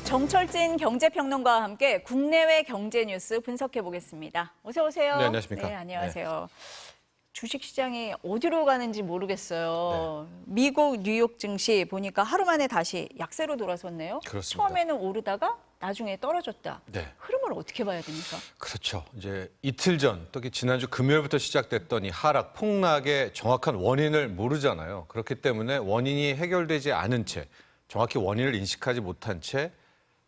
정철진 경제평론가와 함께 국내외 경제 뉴스 분석해 보겠습니다. 어서 오세요. 네, 안녕하십니까. 네, 안녕하세요. 주식시장이 어디로 가는지 모르겠어요. 미국 뉴욕 증시 보니까 하루 만에 다시 약세로 돌아섰네요. 그렇습니다. 처음에는 오르다가 나중에 떨어졌다. 네. 흐름을 어떻게 봐야 됩니까? 그렇죠. 이제 이틀 전, 특히 지난주 금요일부터 시작됐던 이 하락, 폭락의 정확한 원인을 모르잖아요. 그렇기 때문에 원인이 해결되지 않은 채, 정확히 원인을 인식하지 못한 채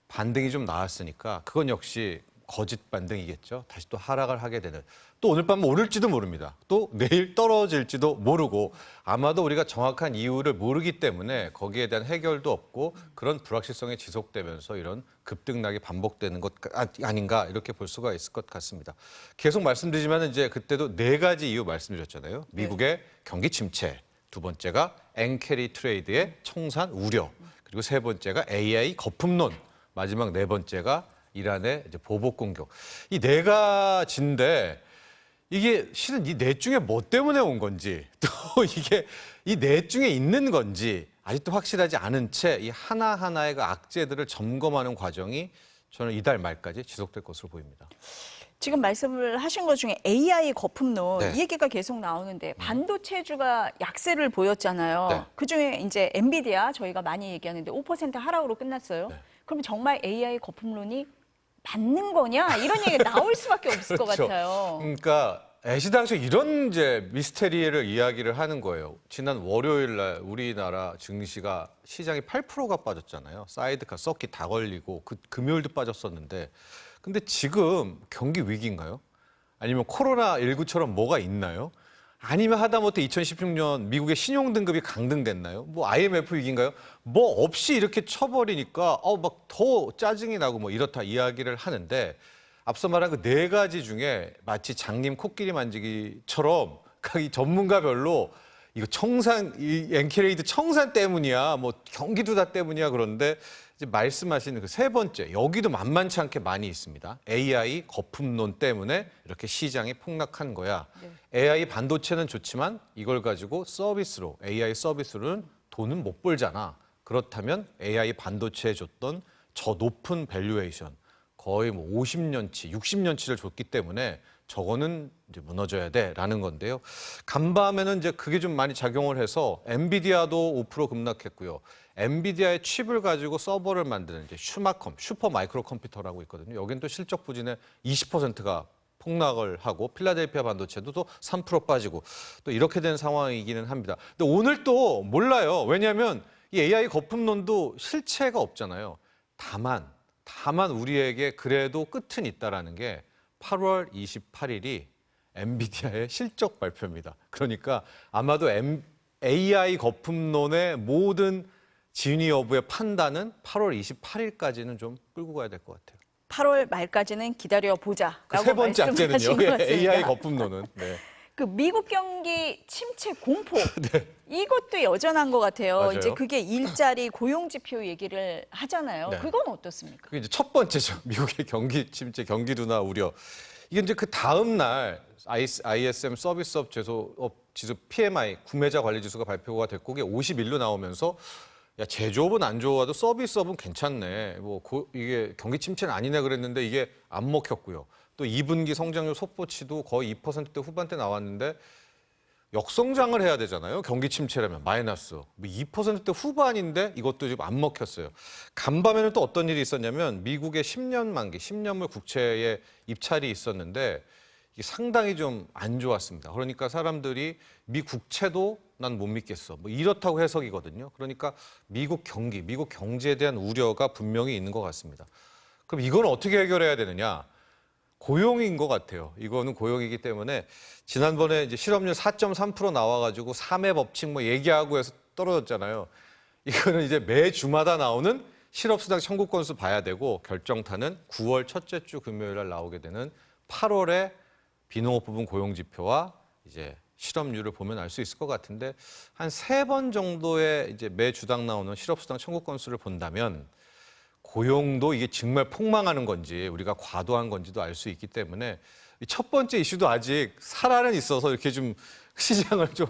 반등이 좀 나왔으니까 그건 역시 거짓 반등이겠죠. 다시 또 하락을 하게 되는. 또 오늘 밤 오를지도 모릅니다. 또 내일 떨어질지도 모르고 아마도 우리가 정확한 이유를 모르기 때문에 거기에 대한 해결도 없고 그런 불확실성이 지속되면서 이런 급등락이 반복되는 것 아닌가 이렇게 볼 수가 있을 것 같습니다. 계속 말씀드리지만 이제 그때도 네 가지 이유 말씀드렸잖아요. 미국의 경기 침체, 두 번째가 엔캐리 트레이드의 청산 우려, 그리고 세 번째가 AI 거품론, 마지막 네 번째가 이란의 이제 보복 공격. 이 네 가지인데 이게 실은 이 넷 중에 뭐 때문에 온 건지 또 이게 이 넷 중에 있는 건지 아직도 확실하지 않은 채 이 하나하나의 그 악재들을 점검하는 과정이 저는 이달 말까지 지속될 것으로 보입니다. 지금 말씀을 하신 것 중에 AI 거품론 네. 이 얘기가 계속 나오는데 반도체주가 약세를 보였잖아요. 네. 그중에 이제 엔비디아 저희가 많이 얘기하는데 5% 하락으로 끝났어요. 네. 그럼 정말 AI 거품론이 맞는 거냐? 이런 얘기가 나올 수밖에 없을 것 그렇죠. 같아요. 그러니까 애시당초 이런 이제 미스테리를 이야기를 하는 거예요. 지난 월요일 날 우리나라 증시가 시장이 8%가 빠졌잖아요. 사이드카 서킷 다 걸리고 그 금요일도 빠졌었는데 근데 지금 경기 위기인가요? 아니면 코로나19처럼 뭐가 있나요? 아니면 하다못해 2016년 미국의 신용등급이 강등됐나요? 뭐 IMF 위기인가요? 뭐 없이 이렇게 쳐버리니까 막 더 짜증이 나고 뭐 이렇다 이야기를 하는데 앞서 말한 그 네 가지 중에 마치 장님 코끼리 만지기처럼 각 전문가별로 이거 청산, 이 엔캐레이드 청산 때문이야, 뭐 경기도다 때문이야 그런데 이제 말씀하시는 그 세 번째 여기도 만만치 않게 많이 있습니다. AI 거품론 때문에 이렇게 시장이 폭락한 거야. 네. AI 반도체는 좋지만 이걸 가지고 서비스로 AI 서비스로는 돈은 못 벌잖아. 그렇다면 AI 반도체에 줬던 저 높은 밸류에이션 거의 뭐 50년치, 60년치를 줬기 때문에 저거는 이제 무너져야 돼라는 건데요. 간밤에는 이제 그게 좀 많이 작용을 해서 엔비디아도 5% 급락했고요. 엔비디아의 칩을 가지고 서버를 만드는 이제 슈마컴, 슈퍼 마이크로 컴퓨터라고 있거든요. 여긴 또 실적 부진의 20%가 폭락을 하고 필라델피아 반도체도 또 3% 빠지고 또 이렇게 된 상황이기는 합니다. 근데 오늘 또 몰라요. 왜냐하면 이 AI 거품론도 실체가 없잖아요. 다만 우리에게 그래도 끝은 있다라는 게 8월 28일이 엔비디아의 실적 발표입니다. 그러니까 아마도 AI 거품론의 모든 진위 여부의 판단은 8월 28일까지는 좀 끌고 가야 될 것 같아요. 8월 말까지는 기다려보자라고 그 세 번째 말씀하신 악재는요. 것 같습니다. AI 거품론은. 네. 그 미국 경기 침체 공포 이것도 여전한 것 같아요. 맞아요. 이제 그게 일자리 고용 지표 얘기를 하잖아요. 네. 그건 어떻습니까? 그게 이제 첫 번째죠. 미국의 경기 침체, 경기 둔화 우려. 이게 이제 그 다음 날 ISM 서비스업 제조업 지수 PMI 구매자 관리 지수가 발표가 됐고 그게 51로 나오면서 야 제조업은 안 좋아도 서비스업은 괜찮네. 뭐 이게 경기 침체는 아니네 그랬는데 이게 안 먹혔고요. 또 2분기 성장률 속보치도 거의 2%대 후반대 나왔는데 역성장을 해야 되잖아요. 경기 침체라면 마이너스. 뭐 2%대 후반인데 이것도 지금 안 먹혔어요. 간밤에는 또 어떤 일이 있었냐면 미국의 10년 만기, 10년물 국채의 입찰이 있었는데 이게 상당히 좀 안 좋았습니다. 그러니까 사람들이 미 국채도 난 못 믿겠어. 뭐 이렇다고 해석이거든요. 그러니까 미국 경기, 미국 경제에 대한 우려가 분명히 있는 것 같습니다. 그럼 이건 어떻게 해결해야 되느냐? 고용인 것 같아요. 이거는 고용이기 때문에 지난번에 이제 실업률 4.3% 나와가지고 3회 법칙 뭐 얘기하고 해서 떨어졌잖아요. 이거는 이제 매주마다 나오는 실업수당 청구 건수 봐야 되고 결정타는 9월 첫째 주 금요일 날 나오게 되는 8월에 비농업 부분 고용 지표와 이제 실업률을 보면 알 수 있을 것 같은데 한 3번 정도의 이제 매주당 나오는 실업수당 청구 건수를 본다면 고용도 이게 정말 폭망하는 건지 우리가 과도한 건지도 알 수 있기 때문에 첫 번째 이슈도 아직 살아는 있어서 이렇게 좀 시장을 좀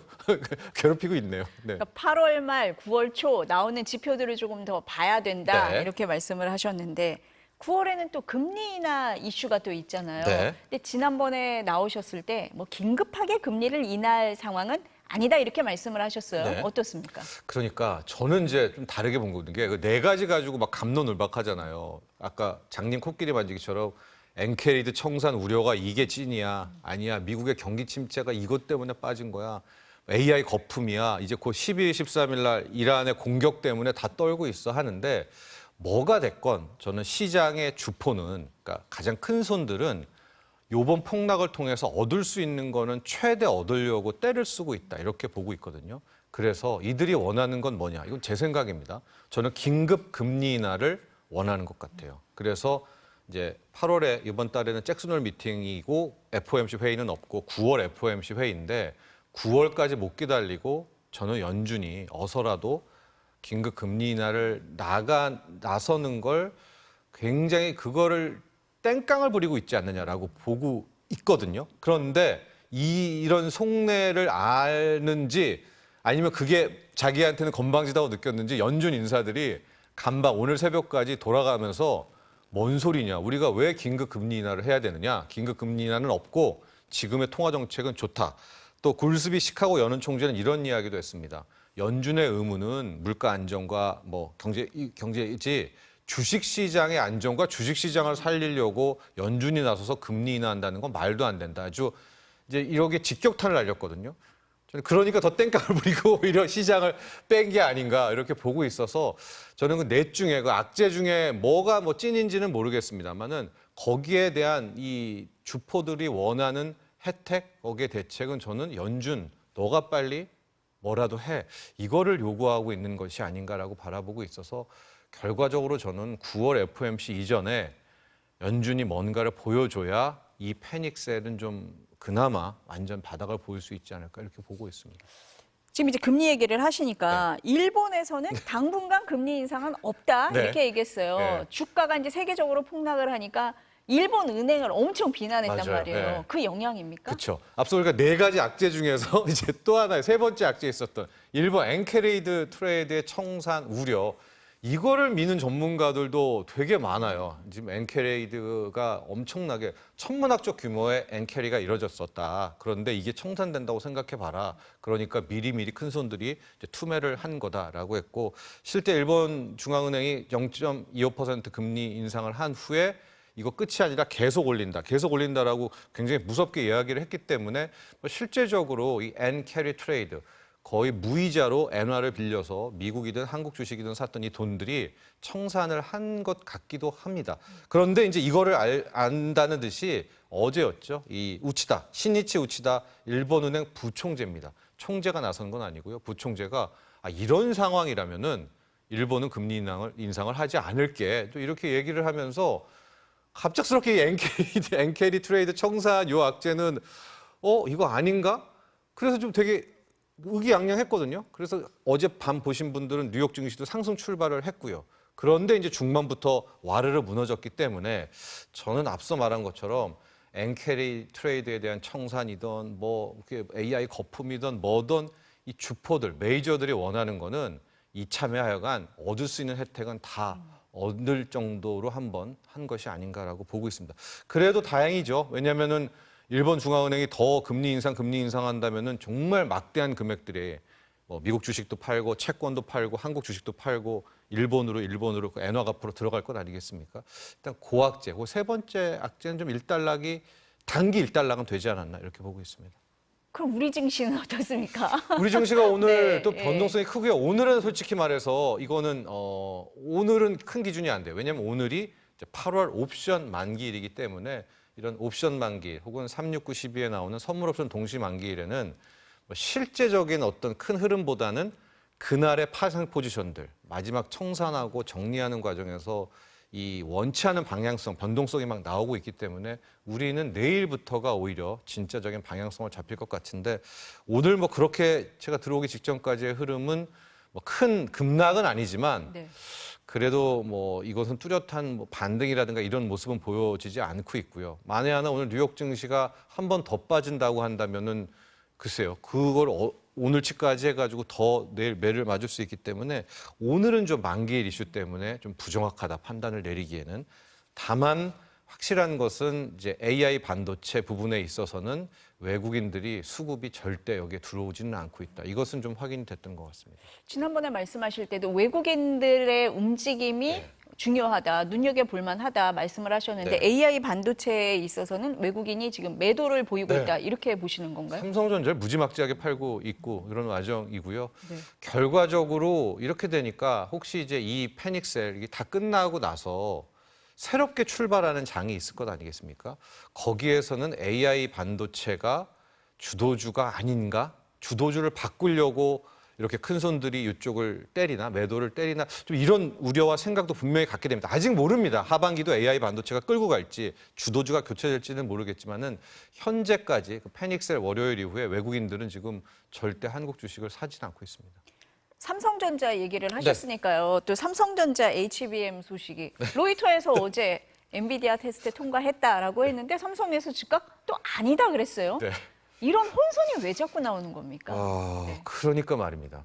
괴롭히고 있네요. 네. 그러니까 8월 말, 9월 초 나오는 지표들을 조금 더 봐야 된다 네. 이렇게 말씀을 하셨는데 9월에는 또 금리 인하 이슈가 또 있잖아요. 네. 근데 지난번에 나오셨을 때 뭐 긴급하게 금리를 인하할 상황은 아니다 이렇게 말씀을 하셨어요. 네. 어떻습니까? 그러니까 저는 이제 좀 다르게 본 거는 게 네 가지 가지고 막 갑론을박하잖아요. 아까 장님 코끼리 만지기처럼 엔캐리드 청산 우려가 이게 찐이야. 아니야. 미국의 경기 침체가 이것 때문에 빠진 거야. AI 거품이야. 이제 곧 12일, 13일 날 이란의 공격 때문에 다 떨고 있어 하는데 뭐가 됐건 저는 시장의 주포는 그러니까 가장 큰 손들은 요번 폭락을 통해서 얻을 수 있는 거는 최대 얻으려고 때를 쓰고 있다. 이렇게 보고 있거든요. 그래서 이들이 원하는 건 뭐냐? 이건 제 생각입니다. 저는 긴급 금리 인하를 원하는 것 같아요. 그래서 이제 8월에 이번 달에는 잭슨홀 미팅이고 FOMC 회의는 없고 9월 FOMC 회의인데 9월까지 못 기다리고 저는 연준이 어서라도 긴급 금리 인하를 나서는 걸 굉장히 그거를 땡깡을 부리고 있지 않느냐라고 보고 있거든요. 그런데 이런 속내를 아는지 아니면 그게 자기한테는 건방지다고 느꼈는지 연준 인사들이 간밤 오늘 새벽까지 돌아가면서 뭔 소리냐. 우리가 왜 긴급 금리 인하를 해야 되느냐. 긴급 금리 인하는 없고 지금의 통화 정책은 좋다. 또 굴스비 시카고 연은 총재는 이런 이야기도 했습니다. 연준의 의무는 물가 안정과 뭐 경제이지 주식 시장의 안정과 주식 시장을 살리려고 연준이 나서서 금리 인하한다는 건 말도 안 된다. 아주 이제 이렇게 직격탄을 날렸거든요. 저는 그러니까 더 땡깡을 부리고 오히려 시장을 뺀 게 아닌가 이렇게 보고 있어서 저는 그 넷 중에 그 악재 중에 뭐가 뭐 찐인지는 모르겠습니다만은 거기에 대한 이 주포들이 원하는 혜택, 거기에 대책은 저는 연준 너가 빨리 뭐라도 해 이거를 요구하고 있는 것이 아닌가라고 바라보고 있어서 결과적으로 저는 9월 FOMC 이전에 연준이 뭔가를 보여줘야 이 패닉셀은 좀 그나마 완전 바닥을 보일 수 있지 않을까 이렇게 보고 있습니다. 지금 이제 금리 얘기를 하시니까 일본에서는 당분간 금리 인상은 없다 네. 이렇게 얘기했어요. 네. 주가가 이제 세계적으로 폭락을 하니까 일본 은행을 엄청 비난했단 맞아요. 말이에요. 네. 그 영향입니까? 그렇죠. 앞서 우리가 네 가지 악재 중에서 이제 또 하나의 세 번째 악재에 있었던 일본 엔캐리드 트레이드의 청산 우려. 이거를 미는 전문가들도 되게 많아요. 지금 엔캐리드가 엄청나게 천문학적 규모의 엔캐리가 이뤄졌었다. 그런데 이게 청산된다고 생각해봐라. 그러니까 미리미리 큰 손들이 이제 투매를 한 거다라고 했고 실제 일본 중앙은행이 0.25% 금리 인상을 한 후에 이거 끝이 아니라 계속 올린다라고 굉장히 무섭게 이야기를 했기 때문에 실제적으로 이 엔캐리 트레이드 거의 무이자로 엔화를 빌려서 미국이든 한국 주식이든 샀던 이 돈들이 청산을 한 것 같기도 합니다. 그런데 이제 이거를 안다는 듯이 어제였죠. 이 우치다, 신이치 우치다 일본은행 부총재입니다. 총재가 나선 건 아니고요. 부총재가 이런 상황이라면은 일본은 금리 인상을 하지 않을게 또 이렇게 얘기를 하면서 갑작스럽게 이 엔캐리 트레이드 청산 요 악재는 이거 아닌가? 그래서 좀 되게 의기양양했거든요. 그래서 어젯밤 보신 분들은 뉴욕 증시도 상승 출발을 했고요. 그런데 이제 중반부터 와르르 무너졌기 때문에 저는 앞서 말한 것처럼 엔캐리 트레이드에 대한 청산이든 뭐 AI 거품이든 뭐든 이 주포들, 메이저들이 원하는 거는 이참에 하여간 얻을 수 있는 혜택은 다 얻을 정도로 한번 한 것이 아닌가라고 보고 있습니다. 그래도 다행이죠. 왜냐하면은 일본 중앙은행이 더 금리 인상한다면은 정말 막대한 금액들이 뭐 미국 주식도 팔고 채권도 팔고 한국 주식도 팔고 일본으로 엔화 값으로 들어갈 것 아니겠습니까? 일단 고악재, 그 세 번째 악재는 좀 단기 일단락은 되지 않았나 이렇게 보고 있습니다. 그럼 우리 증시는 어떻습니까? 우리 증시가 오늘 네, 또 변동성이 크고요. 오늘은 솔직히 말해서 이거는 오늘은 큰 기준이 안 돼요. 왜냐하면 오늘이 이제 8월 옵션 만기일이기 때문에 이런 옵션 만기일 혹은 369, 12에 나오는 선물 옵션 동시 만기일에는 뭐 실제적인 어떤 큰 흐름보다는 그날의 파생 포지션들 마지막 청산하고 정리하는 과정에서 이 원치 않은 방향성, 변동성이 막 나오고 있기 때문에 우리는 내일부터가 오히려 진짜적인 방향성을 잡힐 것 같은데 오늘 뭐 그렇게 제가 들어오기 직전까지의 흐름은 뭐 큰 급락은 아니지만 네. 그래도 뭐 이것은 뚜렷한 뭐 반등이라든가 이런 모습은 보여지지 않고 있고요. 만에 하나 오늘 뉴욕 증시가 한 번 더 빠진다고 한다면은 글쎄요. 그걸 오늘치까지 해가지고 더 내일 매를 맞을 수 있기 때문에 오늘은 좀 만기일 이슈 때문에 좀 부정확하다 판단을 내리기에는. 다만 확실한 것은 이제 AI 반도체 부분에 있어서는 외국인들이 수급이 절대 여기에 들어오지는 않고 있다. 이것은 좀 확인이 됐던 것 같습니다. 지난번에 말씀하실 때도 외국인들의 움직임이 중요하다, 눈여겨볼 만하다 말씀을 하셨는데 네. AI 반도체에 있어서는 외국인이 지금 매도를 보이고 네. 있다 이렇게 보시는 건가요? 삼성전자를 무지막지하게 팔고 있고 이런 와정이고요. 네. 결과적으로 이렇게 되니까 혹시 이제 이 패닉셀 이게 다 끝나고 나서 새롭게 출발하는 장이 있을 것 아니겠습니까? 거기에서는 AI 반도체가 주도주가 아닌가? 주도주를 바꾸려고 이렇게 큰 손들이 이쪽을 때리나 매도를 때리나 좀 이런 우려와 생각도 분명히 갖게 됩니다. 아직 모릅니다. 하반기도 AI 반도체가 끌고 갈지 주도주가 교체될지는 모르겠지만은 현재까지 그 패닉셀 월요일 이후에 외국인들은 지금 절대 한국 주식을 사진 않고 있습니다. 삼성전자 얘기를 하셨으니까요. 또 삼성전자 HBM 소식이 로이터에서 어제 엔비디아 테스트 통과했다라고 했는데 삼성에서 즉각 또 아니다 그랬어요. 네. 이런 혼선이 왜 자꾸 나오는 겁니까? 그러니까 말입니다.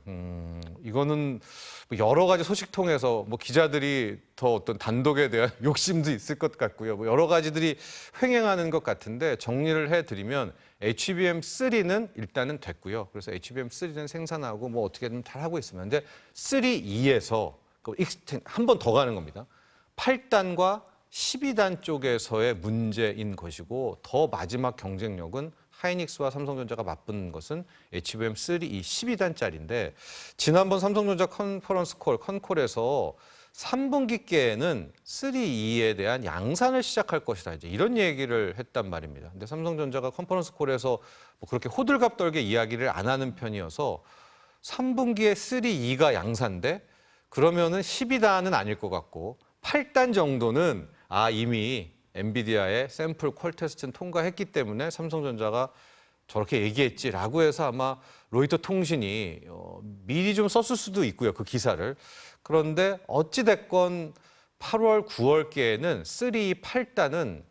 이거는 뭐 여러 가지 소식 통해서 뭐 기자들이 더 어떤 단독에 대한 욕심도 있을 것 같고요. 뭐 여러 가지들이 횡행하는 것 같은데 정리를 해드리면 HBM3는 일단은 됐고요. 그래서 HBM3는 생산하고 뭐 어떻게든 잘 하고 있습니다. 근데 3E에서 한 번 더 가는 겁니다. 8단과 12단 쪽에서의 문제인 것이고 더 마지막 경쟁력은 하이닉스와 삼성전자가 맞붙는 것은 HBM3 이 12단짜리인데 지난번 삼성전자 컨퍼런스 컨콜에서 3분기께에는 3E에 대한 양산을 시작할 것이다. 이제 이런 얘기를 했단 말입니다. 근데 삼성전자가 컨퍼런스 콜에서 뭐 그렇게 호들갑 떨게 이야기를 안 하는 편이어서 3분기에 3E가 양산돼 그러면은 12단은 아닐 것 같고 8단 정도는 이미 엔비디아의 샘플 퀄 테스트는 통과했기 때문에 삼성전자가 저렇게 얘기했지라고 해서 아마 로이터 통신이 미리 좀 썼을 수도 있고요. 그 기사를. 그런데 어찌됐건 8월, 9월께에는 3, 8단은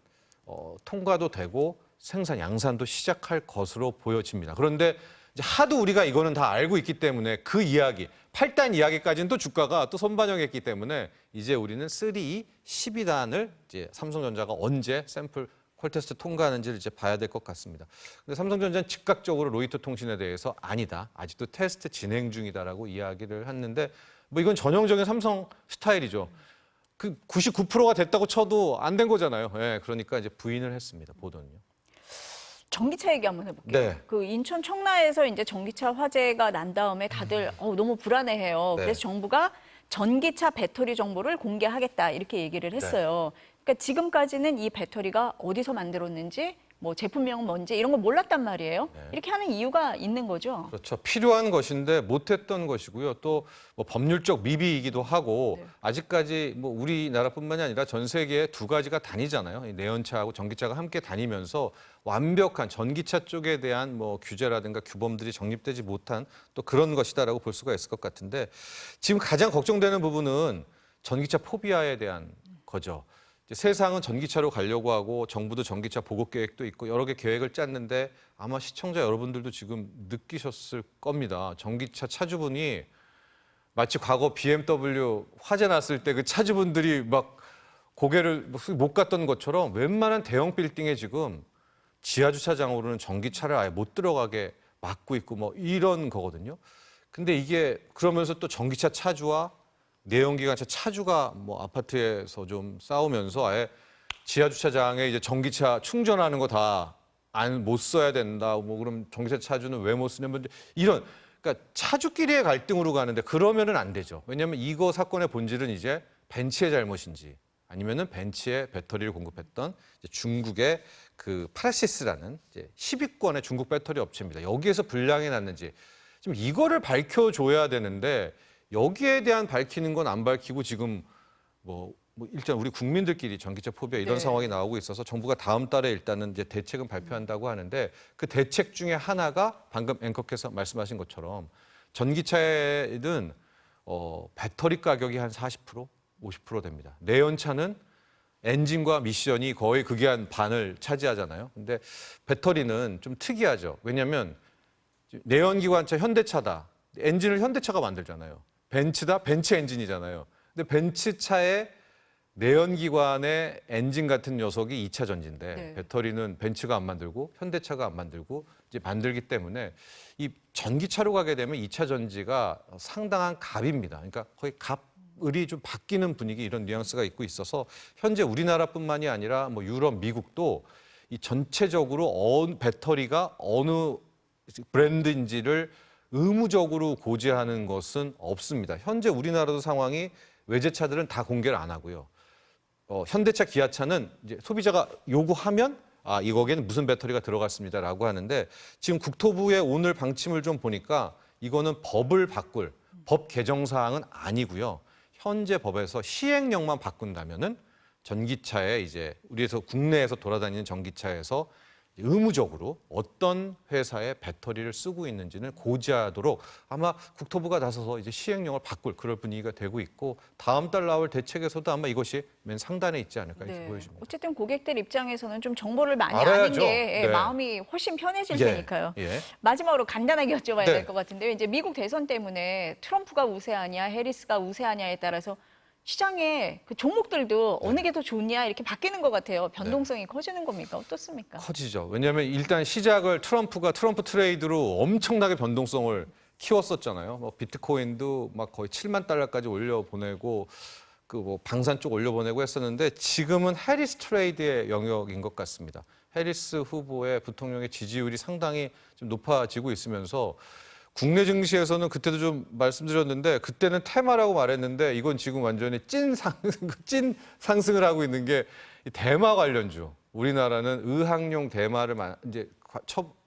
통과도 되고 생산 양산도 시작할 것으로 보여집니다. 그런데 이제 하도 우리가 이거는 다 알고 있기 때문에 그 이야기, 8단 이야기까지는 또 주가가 또 선반영했기 때문에 이제 우리는 3, 12단을 이제 삼성전자가 언제 샘플 퀄 테스트 통과하는지를 이제 봐야 될 것 같습니다. 근데 삼성전자는 즉각적으로 로이터 통신에 대해서 아니다. 아직도 테스트 진행 중이다라고 이야기를 했는데 뭐 이건 전형적인 삼성 스타일이죠. 그 99%가 됐다고 쳐도 안 된 거잖아요. 예, 그러니까 이제 부인을 했습니다. 보도는요. 전기차 얘기 한번 해볼게요. 네. 그 인천 청라에서 이제 전기차 화재가 난 다음에 다들 너무 불안해해요. 네. 그래서 정부가 전기차 배터리 정보를 공개하겠다 이렇게 얘기를 했어요. 그러니까 지금까지는 이 배터리가 어디서 만들었는지 뭐 제품명은 뭔지 이런 거 몰랐단 말이에요. 이렇게 하는 이유가 있는 거죠. 그렇죠. 필요한 것인데 못했던 것이고요. 또 뭐 법률적 미비이기도 하고 아직까지 뭐 우리나라뿐만이 아니라 전 세계에 두 가지가 다니잖아요. 이 내연차하고 전기차가 함께 다니면서 완벽한 전기차 쪽에 대한 뭐 규제라든가 규범들이 정립되지 못한 또 그런 것이다라고 볼 수가 있을 것 같은데 지금 가장 걱정되는 부분은 전기차 포비아에 대한 거죠. 이제 세상은 전기차로 가려고 하고 정부도 전기차 보급 계획도 있고 여러 개 계획을 짰는데 아마 시청자 여러분들도 지금 느끼셨을 겁니다. 전기차 차주분이 마치 과거 BMW 화재 났을 때 그 차주분들이 막 고개를 못 갔던 것처럼 웬만한 대형 빌딩에 지금 지하 주차장으로는 전기차를 아예 못 들어가게 막고 있고 뭐 이런 거거든요. 근데 이게 그러면서 또 전기차 차주와 내연기관차 차주가 뭐 아파트에서 좀 싸우면서 아예 지하 주차장에 이제 전기차 충전하는 거 다 못 써야 된다. 뭐 그럼 전기차 차주는 왜 못 쓰냐 뭐 이런 그러니까 차주끼리의 갈등으로 가는데 그러면은 안 되죠. 왜냐하면 이거 사건의 본질은 이제 벤츠의 잘못인지 아니면은 벤츠의 배터리를 공급했던 이제 중국의 그 파라시스라는 이제 10위권의 중국 배터리 업체입니다. 여기에서 불량이 났는지 지금 이거를 밝혀줘야 되는데 여기에 대한 밝히는 건 안 밝히고 지금 뭐 일단 우리 국민들끼리 전기차 포비아 이런 상황이 나오고 있어서 정부가 다음 달에 일단은 이제 대책은 발표한다고 하는데 그 대책 중에 하나가 방금 앵커께서 말씀하신 것처럼 전기차에는 배터리 가격이 한 40%, 50% 됩니다. 내연차는 엔진과 미션이 거의 그게 한 반을 차지하잖아요. 근데 배터리는 좀 특이하죠. 왜냐하면 내연기관차 현대차다. 엔진을 현대차가 만들잖아요. 벤츠다. 벤츠 엔진이잖아요. 근데 벤츠차의 내연기관의 엔진 같은 녀석이 2차 전지인데 네. 배터리는 벤츠가 안 만들고 현대차가 안 만들고 이제 만들기 때문에 이 전기차로 가게 되면 2차 전지가 상당한 값입니다. 그러니까 거의 값을이 좀 바뀌는 분위기 이런 뉘앙스가 있고 있어서 현재 우리나라뿐만이 아니라 뭐 유럽, 미국도 이 전체적으로 배터리가 어느 브랜드인지를 의무적으로 고지하는 것은 없습니다. 현재 우리나라도 상황이 외제차들은 다 공개를 안 하고요. 현대차, 기아차는 이제 소비자가 요구하면 이거기에는 무슨 배터리가 들어갔습니다라고 하는데 지금 국토부의 오늘 방침을 좀 보니까 이거는 법을 바꿀 법 개정 사항은 아니고요. 현재 법에서 시행령만 바꾼다면은 전기차에 이제 우리에서 국내에서 돌아다니는 전기차에서 의무적으로 어떤 회사의 배터리를 쓰고 있는지는 고지하도록 아마 국토부가 나서서 이제 시행령을 바꿀 그럴 분위기가 되고 있고 다음 달 나올 대책에서도 아마 이것이 맨 상단에 있지 않을까 이렇게 보여집니다. 어쨌든 고객들 입장에서는 좀 정보를 많이 알아야죠. 아는 게 네. 마음이 훨씬 편해질 예, 테니까요. 예. 마지막으로 간단하게 여쭤봐야 네. 될 것 같은데요. 이제 미국 대선 때문에 트럼프가 우세하냐, 해리스가 우세하냐에 따라서 시장의 그 종목들도 어느 게 더 좋냐 이렇게 바뀌는 것 같아요. 변동성이 커지는 겁니까? 어떻습니까? 커지죠. 왜냐하면 일단 시작을 트럼프 트레이드로 엄청나게 변동성을 키웠었잖아요. 뭐 비트코인도 막 거의 7만 달러까지 올려보내고 그 뭐 방산 쪽 올려보내고 했었는데 지금은 해리스 트레이드의 영역인 것 같습니다. 해리스 후보의 부통령의 지지율이 상당히 좀 높아지고 있으면서 국내 증시에서는 그때도 좀 말씀드렸는데 그때는 테마라고 말했는데 이건 지금 완전히 찐 상승을 하고 있는 게 대마 관련주. 우리나라는 의학용 대마를 이제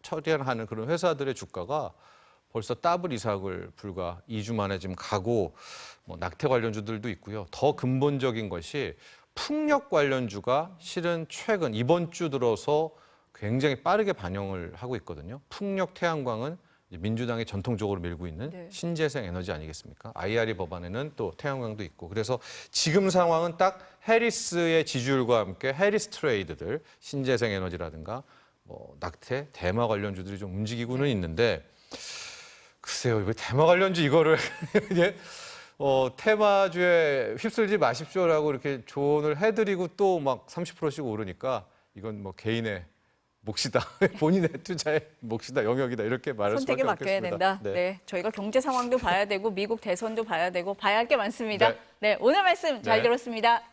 처리하는 그런 회사들의 주가가 벌써 더블 이상을 불과 2주 만에 지금 가고 뭐 낙태 관련주들도 있고요. 더 근본적인 것이 풍력 관련주가 실은 최근 이번 주 들어서 굉장히 빠르게 반영을 하고 있거든요. 풍력 태양광은 민주당이 전통적으로 밀고 있는 네. 신재생 에너지 아니겠습니까? IRA 법안에는 또 태양광도 있고 그래서 지금 상황은 딱 해리스의 지지율과 함께 해리스 트레이드들 신재생 에너지라든가 뭐 낙태, 대마 관련주들이 좀 움직이고는 있는데 글쎄요, 이거 대마 관련주 이거를 이제 테마주에 휩쓸지 마십시오라고 이렇게 조언을 해드리고 또 막 30%씩 오르니까 이건 뭐 개인의 몫이다. 본인의 투자의 몫이다. 영역이다. 이렇게 말할 수밖에 선택에 없겠습니다. 맡겨야 된다. 네. 저희가 경제 상황도 봐야 되고 미국 대선도 봐야 되고 봐야 할 게 많습니다. 네, 오늘 말씀 잘 네. 들었습니다.